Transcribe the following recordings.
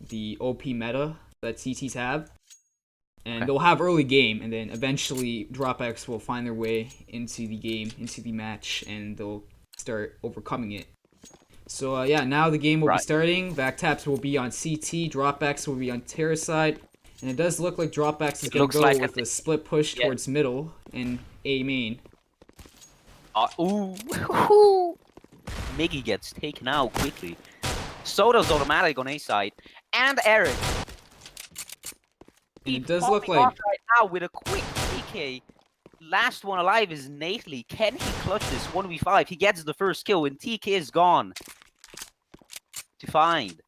the OP meta that CTs have. And they'll have early game, and then eventually DropX will find their way into the game, into the match, and they'll start overcoming it. So yeah, now the game will be starting. Vac Taps will be on CT, DropX will be on Terra side, and it does look like DropX is going to go with a split push towards middle and A main. Miggy gets taken out quickly. So does Automatic on A side, and Eric. It does look like right now with a quick PK. Last one alive is Nately. Can he clutch this 1v5? He gets the first kill, and TK is gone to find.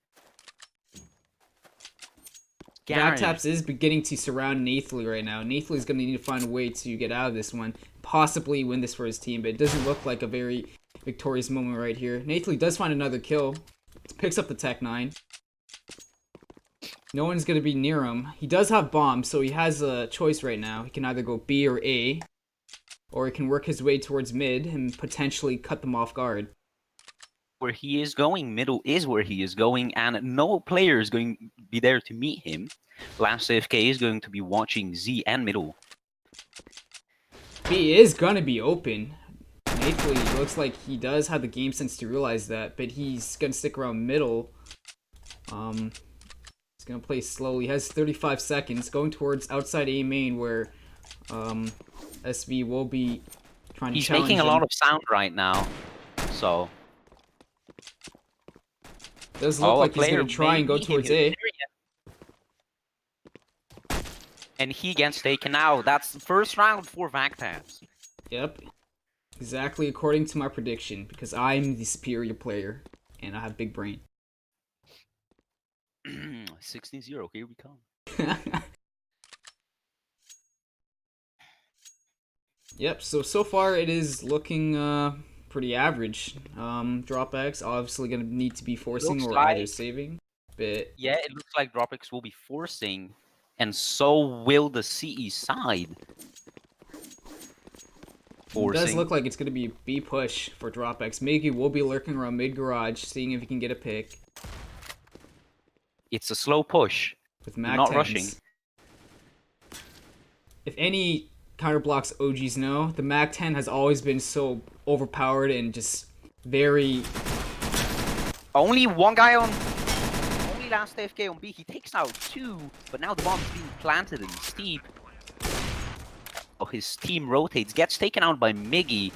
VACTaps is beginning to surround Nately right now. Nately is going to need to find a way to get out of this one, possibly win this for his team, but it doesn't look like a very victorious moment right here. Nately does find another kill. Picks up the Tech 9. No one's going to be near him. He does have bombs, so he has a choice right now. He can either go B or A, or he can work his way towards mid and potentially cut them off guard. Where he is going, middle is where he is going, and no player is going to be there to meet him. Last AFK is going to be watching Z and middle. B is going to be open. Nately looks like he does have the game sense to realize that, but he's going to stick around middle. He's going to play slowly. He has 35 seconds going towards outside A main where SV will be trying to challenge him. He's making a lot of sound right now, so... Does look like he's going to try and go towards A. And he gets taken out. That's the first round for VACTaps. Yep. Exactly according to my prediction, because I'm the superior player, and I have big brain. 16-0, here we come. Yep, so far it is looking pretty average. DropX obviously going to need to be forcing or either saving. But yeah, it looks like DropX will be forcing, and so will the CE side. It does look like it's going to be a B push for DropX. Miggy will be lurking around mid garage, seeing if he can get a pick. It's a slow push. With Mac not rushing. If any counterblocks OGs know, the Mac 10 has always been so overpowered and just very... Only one guy on... Only last AFK on B. He takes out 2, but now the bomb is being planted and steep. Oh, his team rotates, gets taken out by Miggy.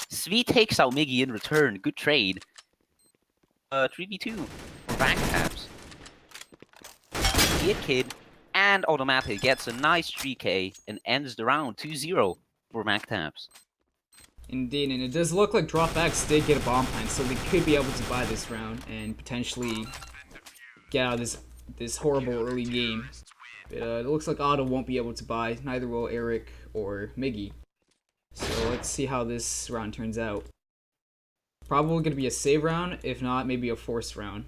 Svi takes out Miggy in return. Good trade. 3v2 for VACTaps. Kid and Automatic gets a nice 3k and ends the round 2-0 for VACTaps. Indeed, and it does look like DropX did get a bomb plant, so they could be able to buy this round and potentially get out of this horrible early game. But it looks like Otto won't be able to buy, neither will Eric or Miggy. So let's see how this round turns out. Probably going to be a save round, if not, maybe a force round.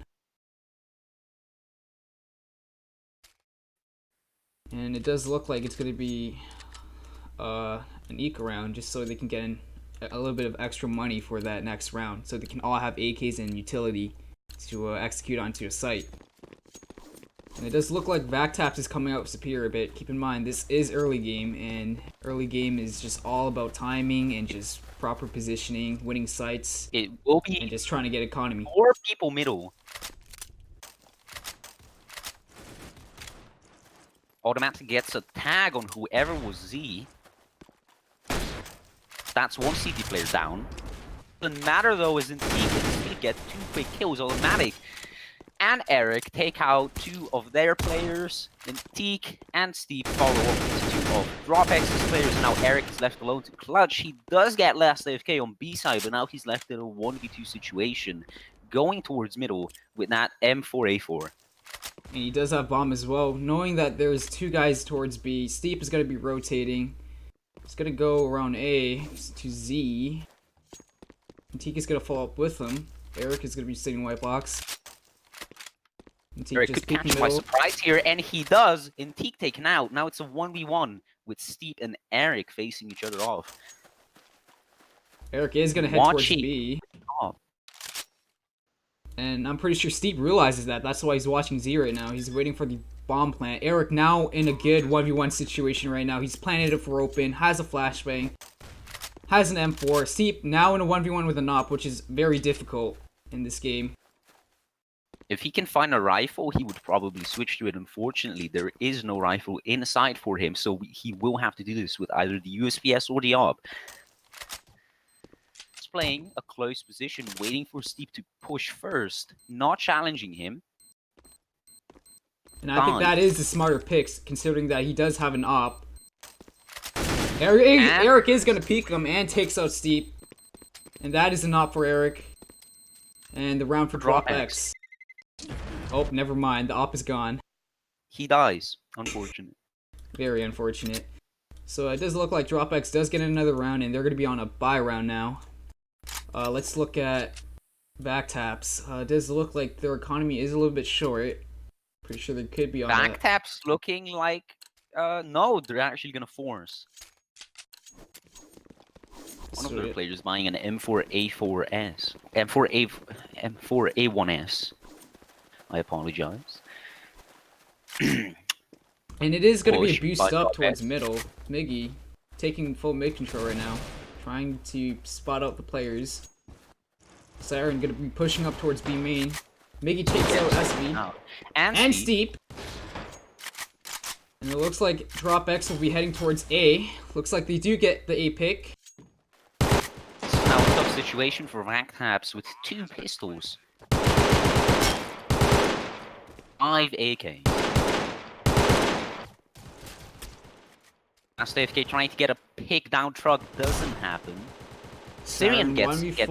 And it does look like it's going to be an eco round, just so they can get in a little bit of extra money for that next round, so they can all have AKs and utility to execute onto a site. And it does look like VACTaps is coming out superior, but keep in mind, this is early game, and early game is just all about timing and just proper positioning, winning sites, it will be and just trying to get economy. 4 people middle. Automatic gets a tag on whoever was Z. That's one CT player down. Doesn't matter though, as in Teak can still get 2 quick kills. Automatic and Eric take out 2 of their players, and Teak and Steve follow up with 2 of DropX's players. Now Eric is left alone to clutch. He does get last AFK on B side, but now he's left in a 1v2 situation, going towards middle with that M4A4. And he does have bomb as well. Knowing that there's 2 guys towards B, Steep is going to be rotating. He's going to go around A to Z. And Teak is going to follow up with him. Eric is going to be sitting white box. Eric could catch him by surprise here, and he does. And Teak taken out. Now it's a 1v1 with Steep and Eric facing each other off. Eric is going to head towards B. And I'm pretty sure Steve realizes that. That's why he's watching Z right now. He's waiting for the bomb plant. Eric now in a good 1v1 situation right now. He's planted it for open, has a flashbang, has an M4. Steve now in a 1v1 with a NOP, which is very difficult in this game. If he can find a rifle, he would probably switch to it. Unfortunately, there is no rifle in sight for him, so he will have to do this with either the USPS or the AWP. He's playing a close position, waiting for Steve to push first, not challenging him. And I think that is the smarter pick, considering that he does have an AWP. Eric is going to peek him and takes out Steve. And that is an AWP for Eric. And the round for DropX. Oh, never mind. The AWP is gone. He dies. Unfortunate. Very unfortunate. So it does look like DropX does get another round, and they're going to be on a bye round now. Let's look at VACTaps. It does look like their economy is a little bit short. Pretty sure they could be on VACTaps looking like... no, they're actually going to force. One of their players buying an M4A4S. M4A1S. I apologize. And it is going to be a boost up towards middle. Miggy taking full mid control right now. Trying to spot out the players. Siren going to be pushing up towards B main. Miggy takes out SV. And Steep. And it looks like DropX will be heading towards A. Looks like they do get the A pick. Now a tough situation for VACTaps with 2 pistols. 5 AK. Now STFK trying to get a pick down truck doesn't happen. Syrian gets hit.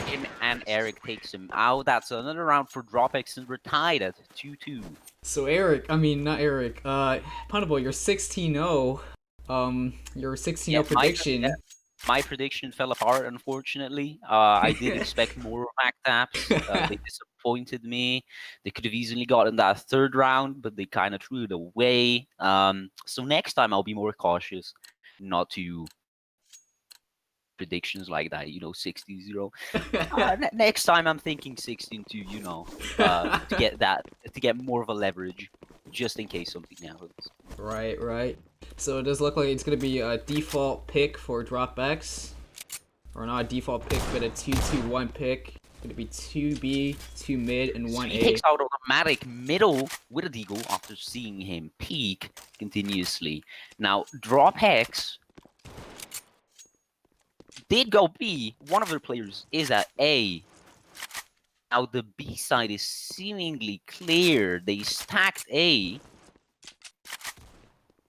Him and Eric takes him out. That's another round for DropX, and we're tied at 2-2. So Eric, I mean not Eric, Punable, you're 16-0. Your 16-0 prediction. My prediction fell apart, unfortunately. I did expect more VACTaps. They disappointed me. They could have easily gotten that 3rd round, but they kind of threw it away. So next time I'll be more cautious not to predictions like that, 60-0. Next time I'm thinking 16-2, to get more of a leverage, just in case something happens. Right. So it does look like it's going to be a default pick for DropX. Or not a default pick, but a 2-2-1 pick. It's going to be 2B, 2 mid, and 1A. He takes out automatic middle with a deagle after seeing him peek continuously. Now, DropX did go B. One of their players is at A. Now, the B side is seemingly clear. They stacked A.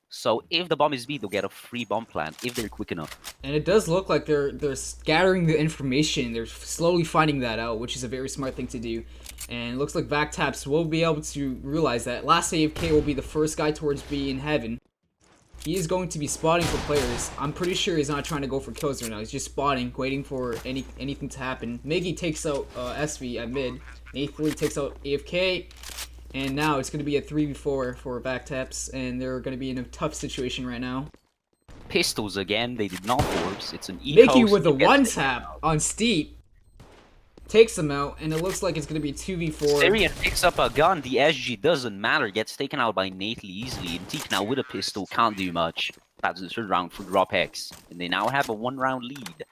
So if the bomb is B, they'll get a free bomb plant if they're quick enough. And it does look like they're scattering the information. They're slowly finding that out, which is a very smart thing to do. And it looks like VACTaps will be able to realize that last AFK will be the first guy towards B in heaven. He is going to be spotting for players. I'm pretty sure he's not trying to go for kills right now. He's just spotting, waiting for anything to happen. Miggy takes out SV at mid. A3 takes out AFK. And now it's going to be a 3v4 for VACTaps, and they're going to be in a tough situation right now. Pistols again, they did not force. It's an eco. Mickey with a one-tap on Steep. Takes them out, and it looks like it's going to be 2v4. Syrian picks up a gun. The SG doesn't matter. Gets taken out by Nately easily. And Teak now with a pistol can't do much. That's the 3rd round for DropX. And they now have a 1-round lead.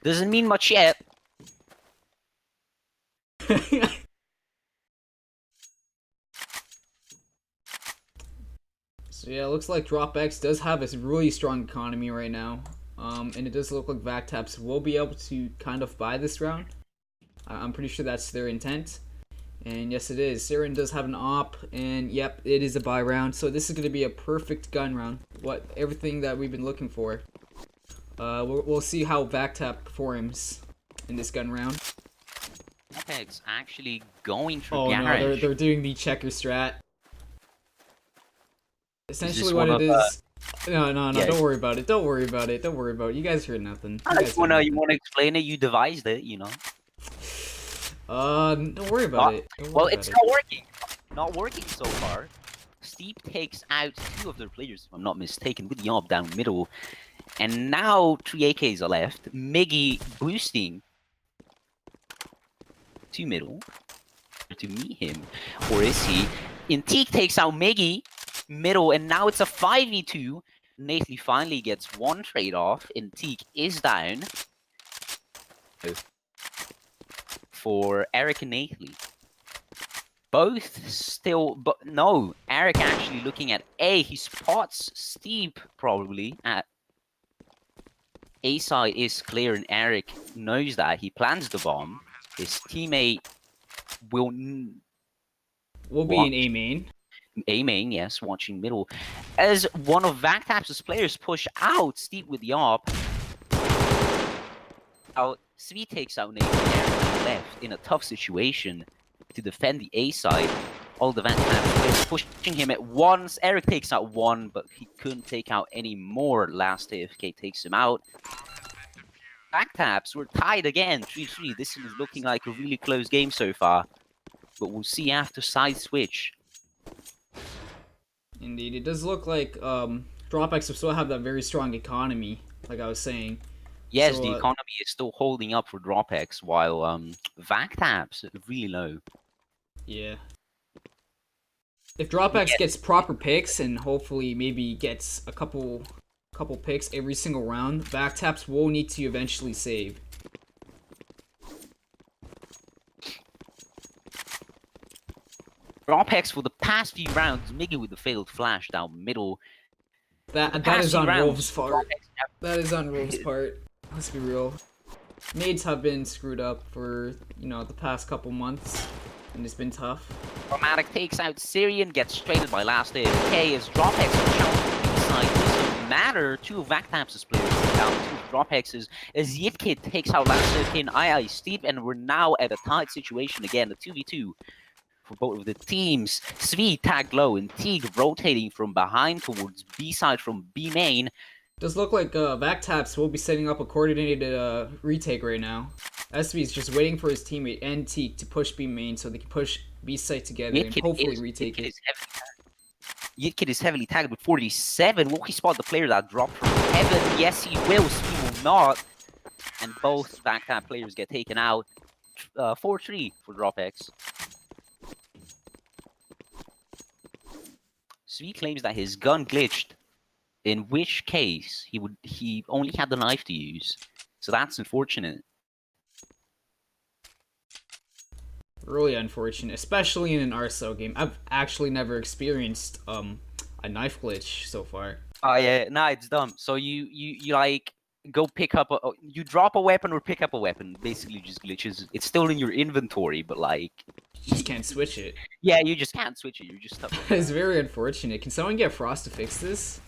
Doesn't mean much yet. So yeah, it looks like DropX does have a really strong economy right now. And it does look like VACTaps will be able to kind of buy this round. I'm pretty sure that's their intent. And yes, it is. Siren does have an AWP, and yep, it is a buy round. So this is going to be a perfect gun round. Everything that we've been looking for. We'll see how VACTap performs in this gun round. DropX actually going for garage. No, they're doing the checker strat. Essentially what it is... No, yeah. Don't worry about it. Don't worry about it. You guys heard nothing. You want to explain it? You devised it, Don't worry about it. Well, it's not working. Not working so far. Steep takes out 2 of their players, if I'm not mistaken, with the AWP down middle. And now 3 AKs are left. Miggy boosting to middle to meet him, or is he? Teak takes out Miggy, middle, and now it's a 5v2. Nately finally gets one trade off. Teak is down for Eric and Nately. Both still, but no, Eric actually looking at A. He spots Steep probably at A side is clear, and Eric knows that. He plans the bomb. His teammate will be in A main. A main, yes, watching middle. As one of VACTaps' players push out, Steep with the op. Out, Svi takes out Nathan Eric left in a tough situation to defend the A side. All the VACTaps players pushing him at once. Eric takes out one, but he couldn't take out any more. Last AFK takes him out. VACTaps, we're tied again, 3-3. This is looking like a really close game so far. But we'll see after side switch. Indeed, it does look like DropX will still have that very strong economy, like I was saying. Yes, so, the economy is still holding up for DropX, while VACTaps really low. Yeah. If DropX gets proper picks and hopefully maybe gets a couple picks every single round, VACTaps will need to eventually save. DropX for the past few rounds, Miggy with the failed flash down middle. That is on Wolves' part. That is on Wolves' part. Let's be real. Nades have been screwed up for, the past couple months, and it's been tough. Dramatic takes out Syrian, gets traded by last AFK as DropX on challenge side. Doesn't matter. Two of VACTaps' players down, two of DropX's. As Yitkid takes out last AFK in II Steep, and we're now at a tight situation again, a 2v2. For both of the teams. Svi tagged low and Teague rotating from behind towards B side from B main. Does look like VACTaps will be setting up a coordinated retake right now. SV is just waiting for his teammate and Teague to push B main so they can push B side together and hopefully retake it. Yitkid is heavily tagged with 47. Will he spot the player that dropped from heaven? Yes, he will. Svi will not. And both VACTap players get taken out. 4-3 for DropX. Svi claims that his gun glitched, in which case he only had the knife to use. So that's unfortunate. Really unfortunate, especially in an RSL game. I've actually never experienced a knife glitch so far. Oh yeah, nah, it's dumb. So you like go pick up you drop a weapon or pick up a weapon, basically just glitches. It's still in your inventory, but like you just can't switch it. Yeah, you just can't switch it. You're just stuck. It's very unfortunate. Can someone get Frost to fix this?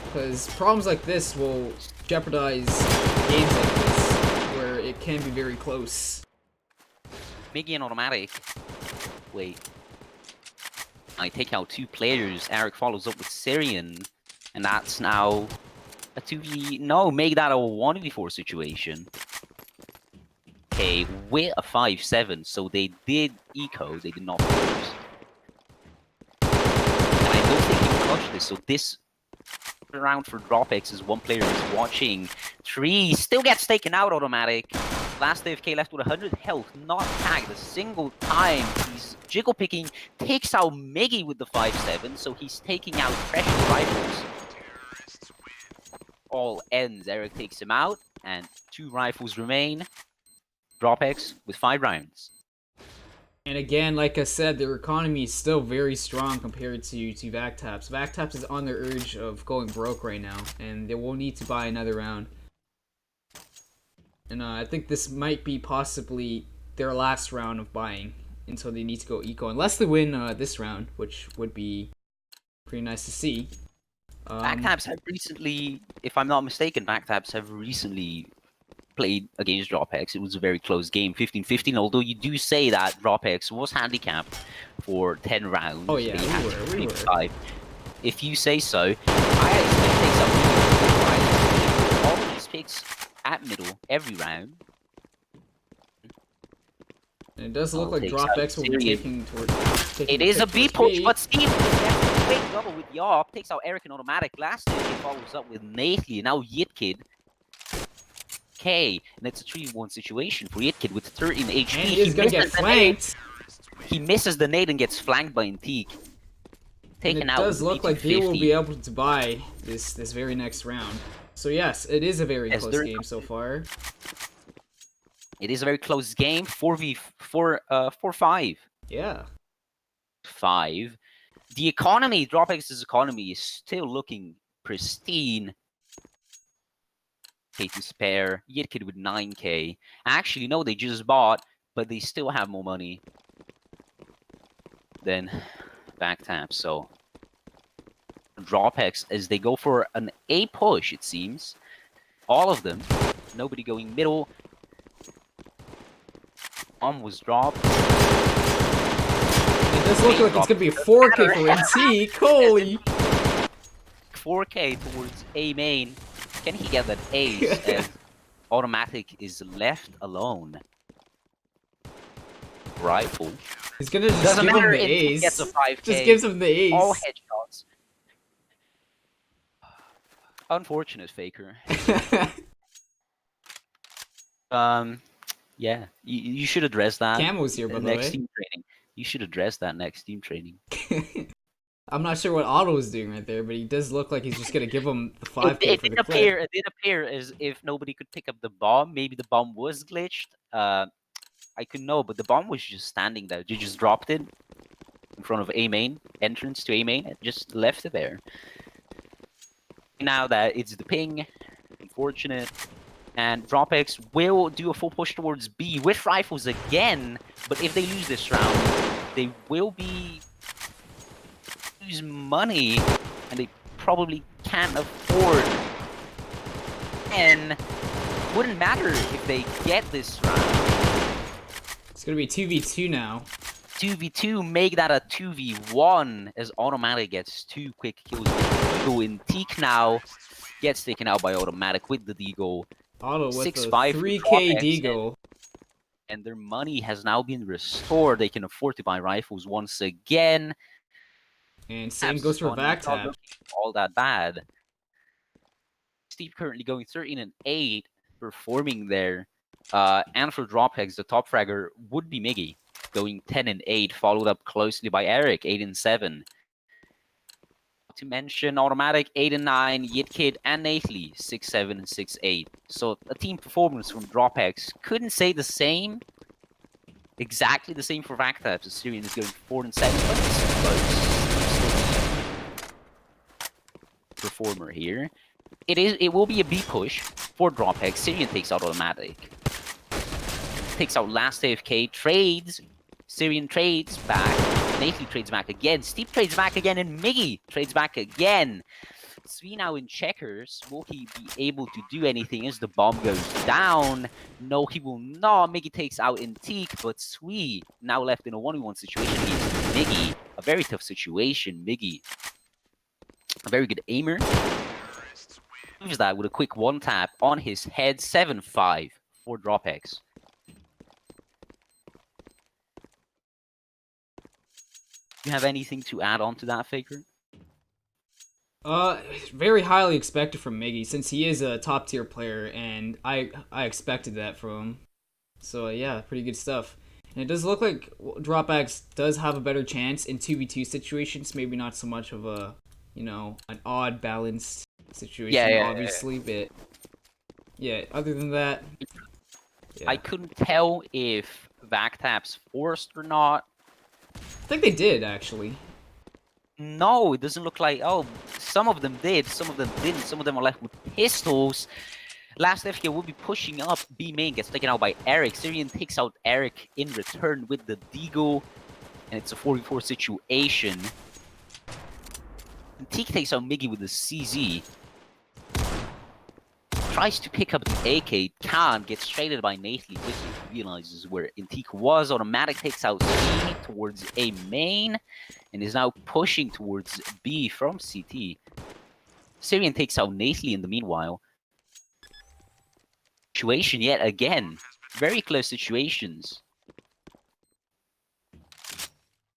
Because problems like this will jeopardize games like this, where it can be very close. Miggy and automatic. Wait. I take out two players. Eric follows up with Syrian. And that's now a 2v... No, make that a 1v4 situation. Okay, with a 5-7. So they did eco. They did not force. And I don't think he can clutch this. So this round for DropX is one player is watching. 3 still gets taken out automatic. Last AFK left with 100 health. Not tagged a single time. He's jiggle picking. Takes out Miggy with the 5-7. So he's taking out pressure rifles. All ends. Eric takes him out, and 2 rifles remain. DropX with 5 rounds. And again, like I said, their economy is still very strong compared to VACTaps. VACTaps is on the urge of going broke right now, and they will need to buy another round. And I think this might be possibly their last round of buying until they need to go eco, unless they win this round, which would be pretty nice to see. VACTaps have recently, if I'm not mistaken, VACTaps have recently played against DropX. It was a very close game, 15-15, although you do say that DropX was handicapped for 10 rounds. Oh yeah, we were. If you say so. I expect all of these picks at middle every round. And it does look like DropX will be taking towards... It is a B push, but Steve quick double with Yop, takes out Eric in automatic. Last time he follows up with Nately, now Yitkid. 5k, and it's a 3-1 situation for Yitkid with 13 HP. And he is gonna get flanked. He misses the nade and gets flanked by Antique. And Taken it out does with look like they will be able to buy this very next round. So yes, it is a very close game so far. It is a very close game. 4v5. Yeah. 5. The economy, DropX's economy, is still looking pristine. K to spare. Yitkid with 9k. Actually, no, they just bought, but they still have more money than Vac Taps. So DropX, as they go for an A push, it seems. All of them. Nobody going middle. Was dropped. It does look like it's gonna be a 4K for Antique. Holy! 4K towards A main. Can he get that ace as Automatic is left alone? Rifle. He's gonna just give him the ace. Gets a 5K. Just gives him the ace. All headshots. Unfortunate Faker. Yeah, you should address that. Camo's here, by the next way. team training. You should address that next team training. I'm not sure what Otto is doing right there, but he does look like he's just gonna give him the 5K for the clip. It did appear as if nobody could pick up the bomb. Maybe the bomb was glitched. I couldn't know, but the bomb was just standing there. You just dropped it in front of A main, entrance to A main, and just left it there. Now that it's the ping, unfortunate. And DropX will do a full push towards B with rifles again. But if they lose this round, they will lose money, and they probably can't afford. And wouldn't matter if they get this round. It's gonna be 2v2 now. 2v2, make that a 2v1 as Automatic gets 2 quick kills. Deagle in Teak now gets taken out by Automatic with the Deagle. Otto with 6-5 a 3K Deagle. And their money has now been restored. They can afford to buy rifles once again. And same goes for VACTaps. All that bad. Steve currently going 13 and 8, performing there. And for DropX, the top fragger would be Miggy, going 10 and 8, followed up closely by Eric, 8 and 7. To mention Automatic, 8 and 9, Yitkid and Nately, 6, 7, and 6, 8. So a team performance from DropX. Couldn't say the same, exactly the same for VACTaps. Syrian is going 4 and 7, but it's close. Performer here. It will be a B push for DropX. Syrian takes out Automatic. Takes out last AFK, trades. Syrian trades back. Nately trades back again. Steve trades back again, and Miggy trades back again. Svi now in checkers. Will he be able to do anything as the bomb goes down? No, he will not. Miggy takes out Antique, but Svi now left in a 1v1 situation against Miggy. A very tough situation. Miggy, a very good aimer. Moves that with a quick one tap on his head. 7-5 for DropX. Do you have anything to add on to that, Faker? Very highly expected from Miggy, since he is a top tier player, and I expected that from him. So yeah, pretty good stuff. And it does look like DropX does have a better chance in 2v2 situations, maybe not so much of a, you know, an odd balanced situation, obviously, but yeah, other than that, yeah. I couldn't tell if VACTaps forced or not. I think they did, actually. No, it doesn't look like... Oh, some of them did, some of them didn't. Some of them are left with pistols. Last FK will be pushing up. B main gets taken out by Eric. Syrian takes out Eric in return with the Deagle. And it's a 4v4 situation. And Teak takes out Miggy with the CZ. Tries to pick up the AK, can't, gets traded by Nately quickly, realizes where Antique was. Automatic takes out C towards A main, and is now pushing towards B from CT. Syrian takes out Nately in the meanwhile. Situation yet again. Very close situations.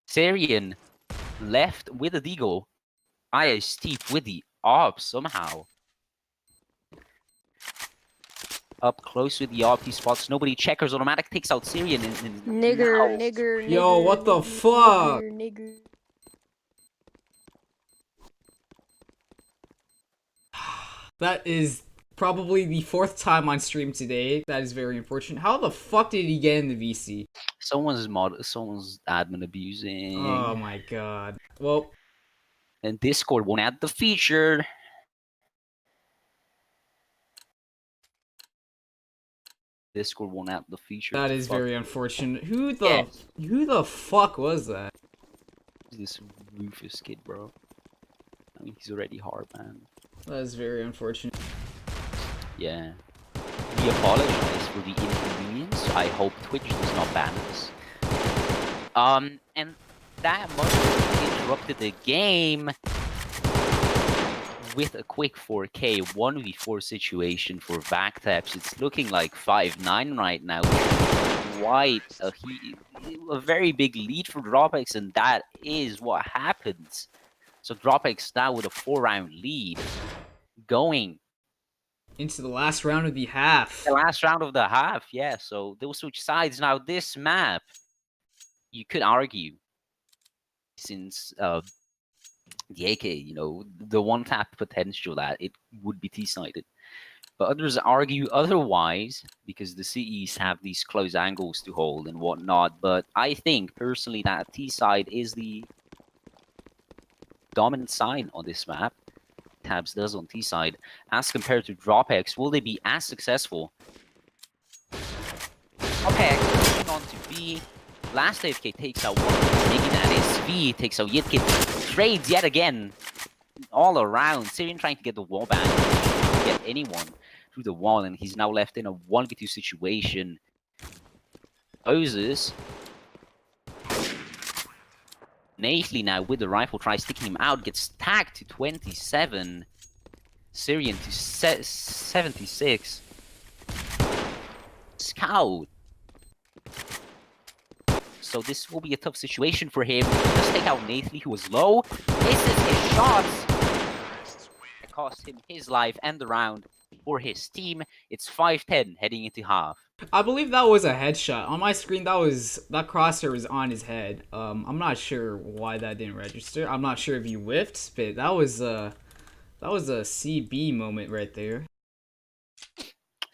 Syrian left with a Deagle. IS Steve with the AWP somehow. up close with the RP spots. Nobody checkers. Automatic takes out Syrian. And Nigger, now, nigger, Yo, nigger, what the nigger, fuck? Nigger, nigger. That is probably the 4th time on stream today. That is very unfortunate. How the fuck did he get in the VC? someone's admin abusing. Oh my god. Well, And Discord won't add the feature. Discord won't add the feature. that is very unfortunate. Who the fuck was that? This Rufus kid, bro. I mean, he's already hard, man. That is very unfortunate. Yeah. We apologize for the inconvenience. I hope Twitch does not ban us. And that must interrupted the game with a quick 4K 1v4 situation for VACTaps. It's looking like 5-9 right now. Quite a very big lead for DropX, and that is what happens. So DropX now with a 4-round lead, going Into the last round of the half. the last round of the half. Yeah, so they'll switch sides. Now this map, you could argue, since the AK, you know, the one-tap potential that it would be T-sided. But others argue otherwise because the CEs have these close angles to hold and whatnot. But I think personally that T-side is the dominant side on this map. Tabs does on T-side as compared to DropX. Will they be as successful? DropX moving on to B. Last AFK takes out one, making that SV, takes out Yitkit, trades yet again all around. Syrian trying to get the wall back, get anyone through the wall, and he's now left in a 1v2 situation. Poses. Nately now with the rifle tries sticking him out, gets tagged to 27. Syrian to 76. Scout. So this will be a tough situation for him. Just take out Nately, who was low. Misses his shots. It cost him his life and the round for his team. It's 5-10 heading into half. I believe that was a headshot. On my screen, that crosshair was on his head. I'm not sure why that didn't register. I'm not sure if you whiffed, but that was a CB moment right there.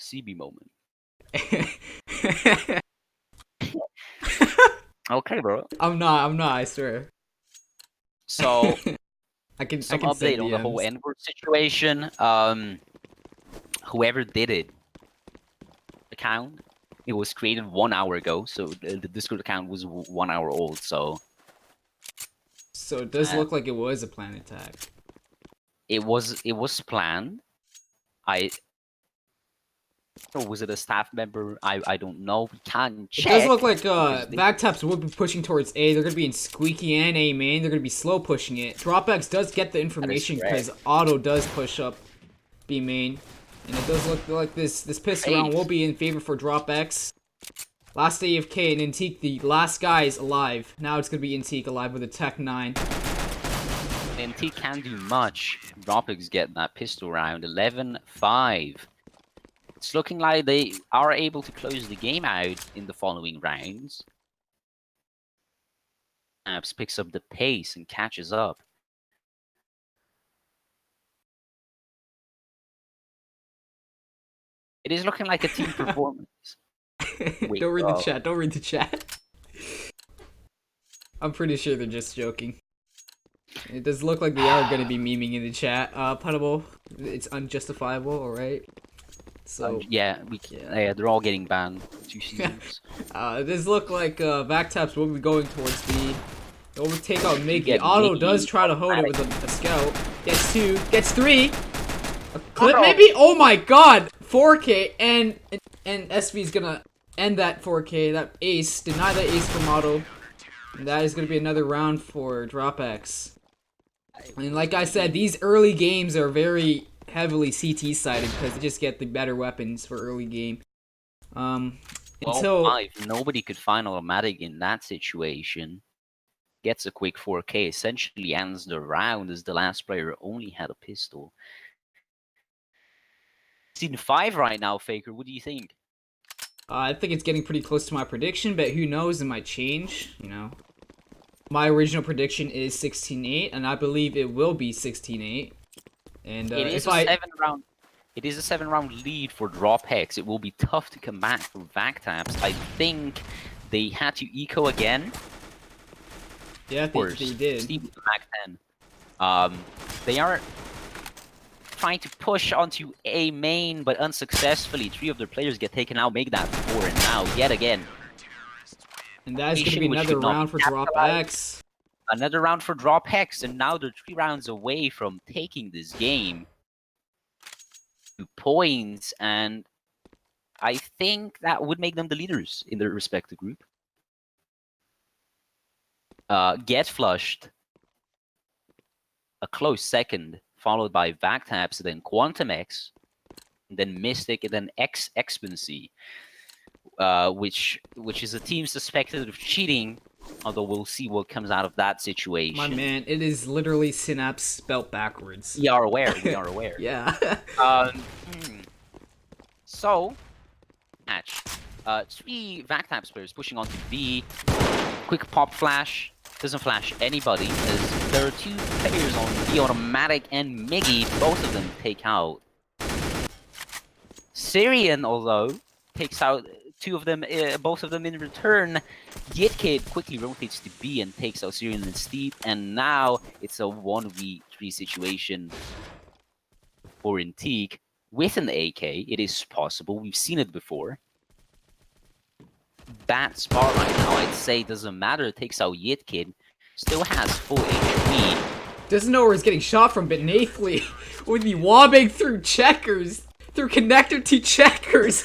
CB moment. Okay, bro. I'm not, I swear. So I can update on the whole N-word situation. Whoever did it, account, it was created 1 hour ago, so the Discord account was 1 hour old. So it does look like it was a planned attack. It was planned. Or was it a staff member? I don't know. We can't check. It does look like Vac Taps will be pushing towards A. They're going to be in squeaky and A main. They're going to be slow pushing it. DropX does get the information because Auto does push up B main. And it does look like this pistol round will be in favor for DropX. Last AFK and Intique, the last guy is alive. Now it's going to be Intique alive with a Tech 9. Intique can't do much. DropX get that pistol round. 11-5. It's looking like they are able to close the game out in the following rounds. Apps picks up the pace and catches up. It is looking like a team performance. Wait, don't read the chat. Don't read the chat. I'm pretty sure they're just joking. It does look like they are going to be memeing in the chat. Puttable, it's unjustifiable, alright? So yeah, they're all getting banned 2 seasons. It does look like VACTaps will be going towards B. It will take out Miggy. Auto does try to hold it with a scout. Gets 2, gets 3. A clip maybe? Oh my god! 4K and SV's gonna end that 4K. That ace. Deny that ace from Auto. And that is gonna be another round for DropX. And like I said, these early games are very heavily CT sided because they just get the better weapons for early game. Until nobody could find automatic in that situation. Gets a quick 4K, essentially ends the round as the last player only had a pistol. 16-5 right now, Faker. What do you think? I think it's getting pretty close to my prediction, but who knows, it might change, you know. My original prediction is 16-8, and I believe it will be 16-8. And It is a 7-round. It is a 7-round lead for DropX. It will be tough to come back for Vac Taps. I think they had to eco again. Yeah, they did. Steve back 10. They are trying to push onto A main, but unsuccessfully. 3 of their players get taken out, make that 4, and now yet again. And that's going to be another round for DropX. Another round for DropX, and now they're 3 rounds away from taking this game. 2 points, and I think that would make them the leaders in their respective group. Get Flushed, a close second, followed by VACTaps, then Quantum X, then Mystic, and then Expancy, which is a team suspected of cheating, although we'll see what comes out of that situation. My man, it is literally Synapse spelt backwards. We are aware, we are aware. Yeah. So, match. 3 VACTaps players pushing onto B. Quick pop flash. Doesn't flash anybody, as there are 2 players on B, Automatic and Miggy. Both of them take out. Syrian, although, takes out 2 of them, both of them in return. Yitkid quickly rotates to B and takes out Syrian and Steve, and now it's a 1v3 situation for Intique. With an AK, it is possible. We've seen it before. That spot right now, I'd say, doesn't matter. It takes out Yitkid. Still has full HP. Doesn't know where he's getting shot from, but Nathly would be wobbing through checkers. Through connector to checkers.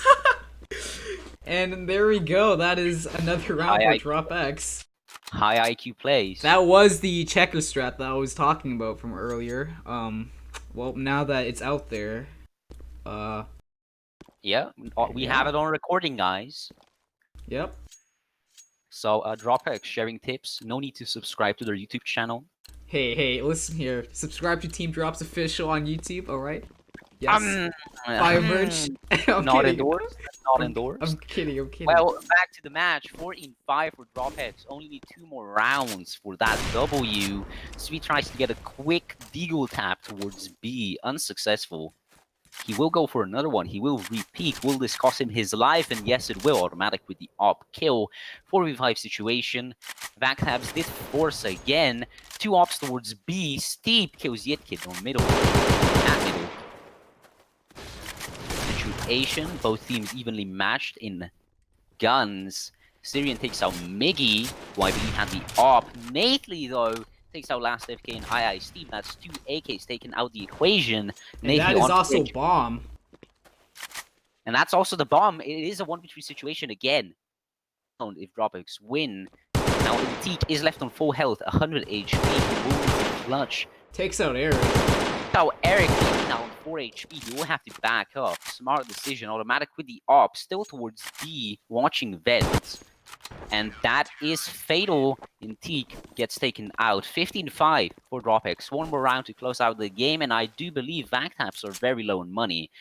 And there we go. That is another round for DropX. High IQ plays. That was the checker strat that I was talking about from earlier. Well, now that it's out there, yeah, we have it on recording, guys. Yep. So, DropX sharing tips. No need to subscribe to their YouTube channel. Hey, listen here. Subscribe to Team Drops Official on YouTube, alright? Yes. Buy merch. Not endorsed. Not endorsed. I'm kidding. Well, back to the match. 14-5 for DropX. Only need 2 more rounds for that W. Sweet tries to get a quick deagle tap towards B. Unsuccessful. He will go for another one. He will repeat. Will this cost him his life? And yes, it will. Automatic with the op kill. 4v5 situation. VACTaps did force again. 2 ops towards B. Steep kills Yitkid on middle. At middle. Situation. Both teams evenly matched in guns. Syrian takes out Miggy. YB had the op. Nathly, though, takes out last FK and High Steve. That's 2 AKs taken out the equation. And that is also bomb. And that's also the bomb. It is a 1v3 situation again. If DropX win. Now Intique is left on full health, 100 HP. Clutch. Takes out Eric. Now Eric is now on 4 HP. He will have to back up. Smart decision. Automatic with the op. Still towards D. Watching vents. And that is fatal. Intique gets taken out. 15-5 for DropX. 1 more round to close out the game, and I do believe VACTaps are very low on money.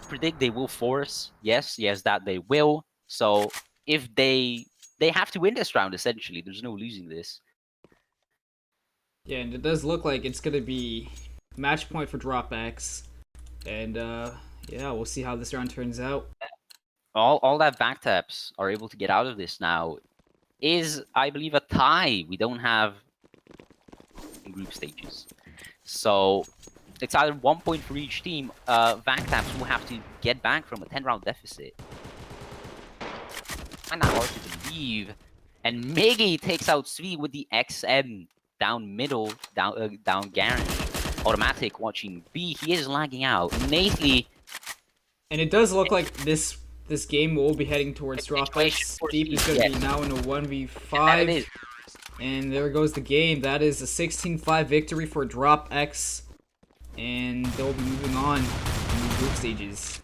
Predict they will force. Yes, that they will. So if they have to win this round, essentially. There's no losing this. Yeah, and it does look like it's gonna be match point for DropX. And yeah, we'll see how this round turns out. All that VACTaps are able to get out of this now is, I believe, a tie. We don't have group stages. So it's either 1 point for each team. VACTaps will have to get back from a 10-round deficit. Kinda hard to believe. And Miggy takes out Svi with the XM down middle, down garage. Automatic watching B. He is lagging out. Nathly. And it does look like this game will be heading towards DropX. Deep is going to be now in a 1v5. And there goes the game. That is a 16-5 victory for DropX. And they'll be moving on in the group stages.